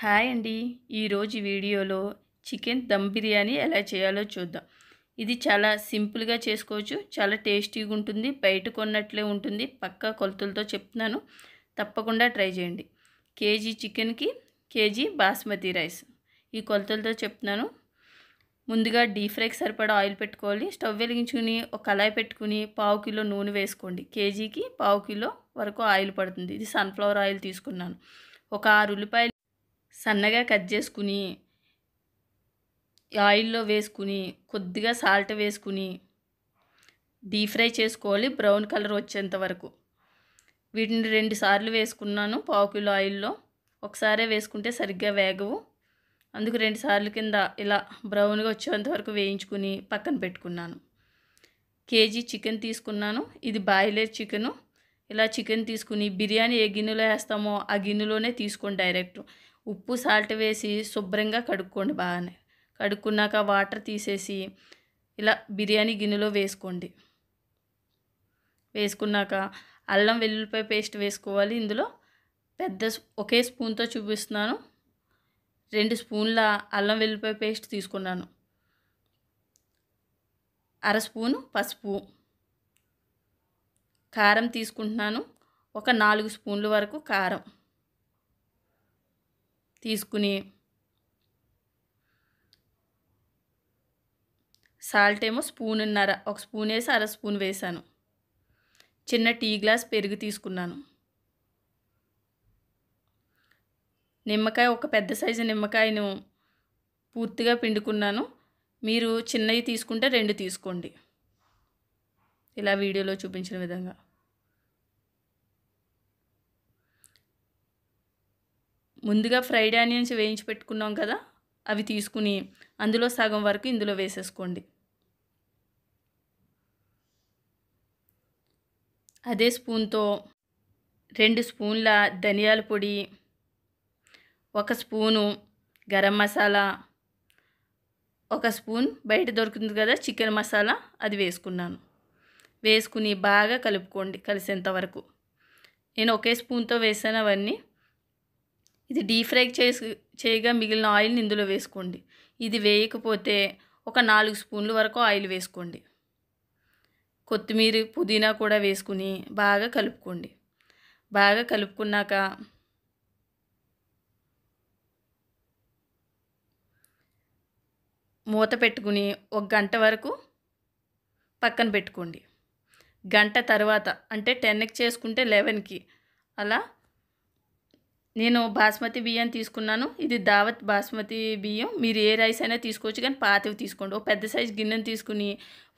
Hi అండి. ఈరోజు వీడియోలో చికెన్ దమ్ బిర్యానీ ఎలా చేయాలో చూద్దాం. ఇది చాలా సింపుల్గా చేసుకోవచ్చు, చాలా టేస్టీగా ఉంటుంది, బయట కొన్నట్లే ఉంటుంది. పక్కా కొలతలతో చెప్తున్నాను, తప్పకుండా ట్రై చేయండి. కేజీ చికెన్కి కేజీ బాస్మతి రైస్, ఈ కొలతలతో చెప్తున్నాను. ముందుగా డీప్ ఫ్రైకి సరిపడా ఆయిల్ పెట్టుకోవాలి. స్టవ్ వెలిగించుకుని ఒక కళాయి పెట్టుకుని 1/2 కిలో నూనె వేసుకోండి. కేజీకి 1/2 కిలో వరకు ఆయిల్ పడుతుంది. ఇది సన్ఫ్లవర్ ఆయిల్ తీసుకున్నాను. ఒక 6 ఉల్లిపాయలు సన్నగా కట్ చేసుకుని ఆయిల్లో వేసుకుని కొద్దిగా సాల్ట్ వేసుకుని డీప్ ఫ్రై చేసుకోవాలి, బ్రౌన్ కలర్ వచ్చేంత వరకు. వీటిని 2 సార్లు వేసుకున్నాను 1/2 కిలో ఆయిల్లో. ఒకసారే వేసుకుంటే సరిగ్గా వేగవు, అందుకు 2 సార్లు కింద ఇలా బ్రౌన్గా వచ్చేంత వరకు వేయించుకుని పక్కన పెట్టుకున్నాను. కేజీ చికెన్ తీసుకున్నాను. ఇది బాయిలర్ చికెను. ఇలా చికెన్ తీసుకుని బిర్యానీ ఏ గిన్నెలో వేస్తామో ఆ గిన్నెలోనే తీసుకోండి డైరెక్ట్. ఉప్పు సాల్ట్ వేసి శుభ్రంగా కడుక్కోండి. బాగానే కడుక్కున్నాక వాటర్ తీసేసి ఇలా బిర్యానీ గిన్నెలో వేసుకోండి. వేసుకున్నాక అల్లం వెల్లుల్లిపాయ పేస్ట్ వేసుకోవాలి. ఇందులో ఒకే స్పూన్తో చూపిస్తున్నాను. 2 స్పూన్ల అల్లం వెల్లుల్లిపాయ పేస్ట్ తీసుకున్నాను. 1/2 స్పూను పసుపు, కారం తీసుకుంటున్నాను. ఒక 4 స్పూన్ల వరకు కారం తీసుకుని, సాల్ట్ ఏమో 1.5 స్పూన్, 1 స్పూన్ వేసి 1/2 స్పూన్ వేసాను. చిన్న టీ గ్లాస్ పెరుగు తీసుకున్నాను. నిమ్మకాయ, ఒక పెద్ద సైజు నిమ్మకాయను పూర్తిగా పిండుకున్నాను. మీరు చిన్నవి తీసుకుంటే 2 తీసుకోండి, ఇలా వీడియోలో చూపించిన విధంగా. ముందుగా ఫ్రైడ్ ఆనియన్స్ వేయించి పెట్టుకున్నాం కదా, అవి తీసుకుని అందులో సగం వరకు ఇందులో వేసేసుకోండి. అదే స్పూన్తో 2 స్పూన్ల ధనియాల పొడి, 1 స్పూను గరం మసాలా, 1 స్పూన్ బయట దొరుకుతుంది కదా చికెన్ మసాలా, అది వేసుకున్నాను. వేసుకుని బాగా కలుపుకోండి కలిసేంత వరకు. నేను ఒకే స్పూన్తో వేసాను అవన్నీ. ఇది డీప్ ఫ్రై చేయగా మిగిలిన ఆయిల్ని ఇందులో వేసుకోండి. ఇది వేయకపోతే ఒక 4 స్పూన్ల వరకు ఆయిల్ వేసుకోండి. కొత్తిమీర, పుదీనా కూడా వేసుకుని బాగా కలుపుకోండి. బాగా కలుపుకున్నాక మూత పెట్టుకుని 1 గంట వరకు పక్కన పెట్టుకోండి. గంట తర్వాత అంటే 10కి చేసుకుంటే 11కి అలా. నేను బాస్మతి బియ్యం తీసుకున్నాను. ఇది దావత్ బాస్మతి బియ్యం. మీరు ఏ రైస్ అయినా తీసుకోవచ్చు, కానీ పాతవి తీసుకోండి. ఒక పెద్ద సైజు గిన్నెను తీసుకుని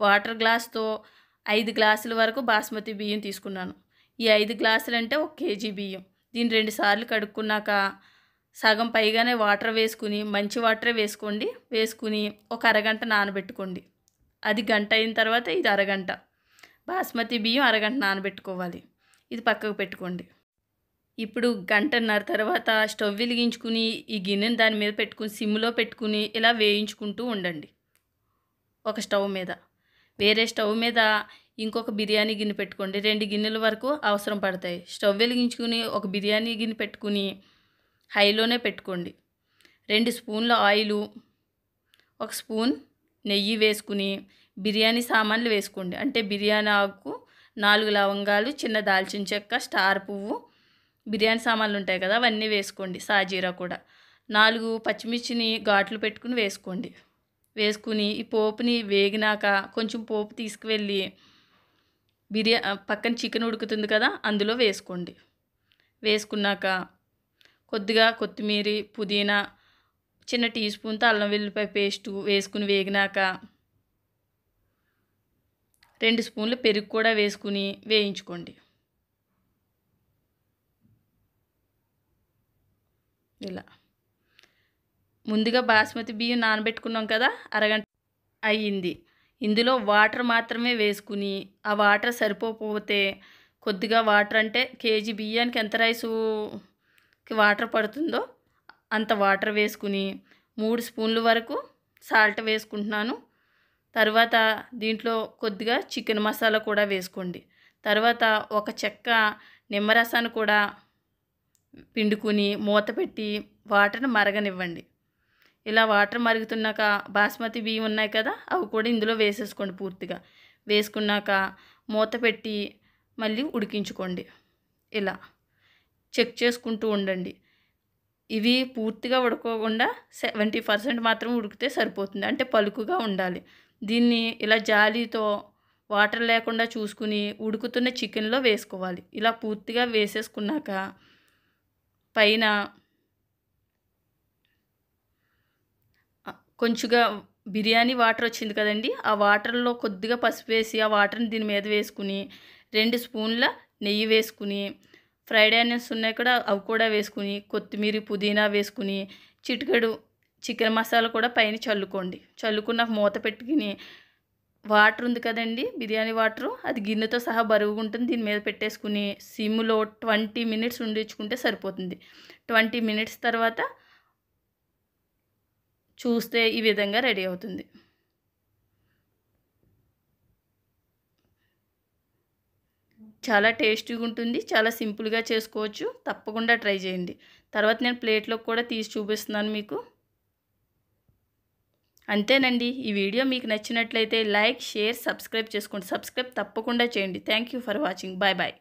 వాటర్ గ్లాస్తో 5 గ్లాసుల వరకు బాస్మతి బియ్యం తీసుకున్నాను. ఈ 5 గ్లాసులు అంటే 1 కేజీ బియ్యం. దీన్ని 2 సార్లు కడుక్కున్నాక సగం పైగానే వాటర్ వేసుకుని, మంచి వాటరే వేసుకోండి. వేసుకుని ఒక అరగంట నానబెట్టుకోండి. అది గంట అయిన తర్వాత ఇది అరగంట. బాస్మతి బియ్యం అరగంట నానబెట్టుకోవాలి. ఇది పక్కకు పెట్టుకోండి. ఇప్పుడు గంటన్నర తర్వాత స్టవ్ వెలిగించుకుని ఈ గిన్నెని దాని మీద పెట్టుకుని సిమ్లో పెట్టుకుని ఇలా వేయించుకుంటూ ఉండండి. ఒక స్టవ్ మీద, వేరే స్టవ్ మీద ఇంకొక బిర్యానీ గిన్నె పెట్టుకోండి. 2 గిన్నెల వరకు అవసరం పడతాయి. స్టవ్ వెలిగించుకుని ఒక బిర్యానీ గిన్నె పెట్టుకుని హైలోనే పెట్టుకోండి. 2 స్పూన్ల ఆయిలు, 1 స్పూన్ నెయ్యి వేసుకుని బిర్యానీ సామాన్లు వేసుకోండి. అంటే బిర్యానీ ఆకు, 4 లవంగాలు, చిన్న దాల్చిన చెక్క, స్టార్ పువ్వు, బిర్యానీ సామాన్లు ఉంటాయి కదా అవన్నీ వేసుకోండి. సాజీరా కూడా. 4 పచ్చిమిర్చిని ఘాట్లు పెట్టుకుని వేసుకోండి. వేసుకుని ఈ పోపుని వేగినాక కొంచెం పోపు తీసుకువెళ్ళి పక్కన చికెన్ ఉడుకుతుంది కదా అందులో వేసుకోండి. వేసుకున్నాక కొద్దిగా కొత్తిమీర, పుదీనా, చిన్న టీ స్పూన్తో అల్లం వెల్లుల్లిపాయ పేస్టు వేసుకుని వేగినాక 2 స్పూన్లు పెరుగు కూడా వేసుకుని వేయించుకోండి. ఇలా ముందుగా బాస్మతి బియ్యం నానబెట్టుకున్నాం కదా, అరగంట అయ్యింది. ఇందులో వాటర్ మాత్రమే వేసుకుని, ఆ వాటర్ సరిపోతే కొద్దిగా వాటర్, అంటే కేజీ బియ్యానికి ఎంత రైసుకి వాటర్ పడుతుందో అంత వాటర్ వేసుకుని 3 స్పూన్ల వరకు సాల్ట్ వేసుకుంటున్నాను. తర్వాత దీంట్లో కొద్దిగా చికెన్ మసాలా కూడా వేసుకోండి. తర్వాత ఒక చెక్క నిమ్మరసాన్ని కూడా పిండుకుని మూత పెట్టి వాటర్ని మరగనివ్వండి. ఇలా వాటర్ మరుగుతున్నాక బాస్మతి బియ్యం ఉన్నాయి కదా, అవి కూడా ఇందులో వేసేసుకోండి. పూర్తిగా వేసుకున్నాక మూత పెట్టి మళ్ళీ ఉడికించుకోండి. ఇలా చెక్ చేసుకుంటూ ఉండండి. ఇవి పూర్తిగా ఉడకకుండా 70% మాత్రం ఉడికితే సరిపోతుంది. అంటే పలుకుగా ఉండాలి. దీన్ని ఇలా జాలీతో వాటర్ లేకుండా చూసుకుని ఉడుకుతున్న చికెన్లో వేసుకోవాలి. ఇలా పూర్తిగా వేసేసుకున్నాక పైన కొంచెంగా బిర్యానీ వాటర్ వచ్చింది కదండి, ఆ వాటర్లో కొద్దిగా పసుపు వేసి ఆ వాటర్ని దీని మీద వేసుకుని 2 స్పూన్ల నెయ్యి వేసుకుని ఫ్రైడ్ ఆనియన్స్ ఉన్నాయి కూడా అవి కూడా వేసుకుని కొత్తిమీర పుదీనా వేసుకుని చిటికెడు చికెన్ మసాలా కూడా పైన చల్లుకోండి. చల్లుకున్నాక మూత పెట్టుకుని వాటర్ ఉంది కదండి, బిర్యానీ వాటరు, అది గిన్నెతో సహా బరువుగా ఉంటుంది. దీని మీద పెట్టేసుకుని సిమ్లో 20 మినిట్స్ ఉండించుకుంటే సరిపోతుంది. 20 మినిట్స్ తర్వాత చూస్తే ఈ విధంగా రెడీ అవుతుంది. చాలా టేస్టీగా ఉంటుంది. చాలా సింపుల్గా చేసుకోవచ్చు. తప్పకుండా ట్రై చేయండి. తర్వాత నేను ప్లేట్లోకి కూడా తీసి చూపిస్తున్నాను మీకు. అంతేనండి. ఈ వీడియో మీకు నచ్చినట్లయితే లైక్, షేర్, సబ్స్క్రైబ్ చేసుకోండి. సబ్స్క్రైబ్ తప్పకుండా చేయండి. Thank you for watching. Bye bye.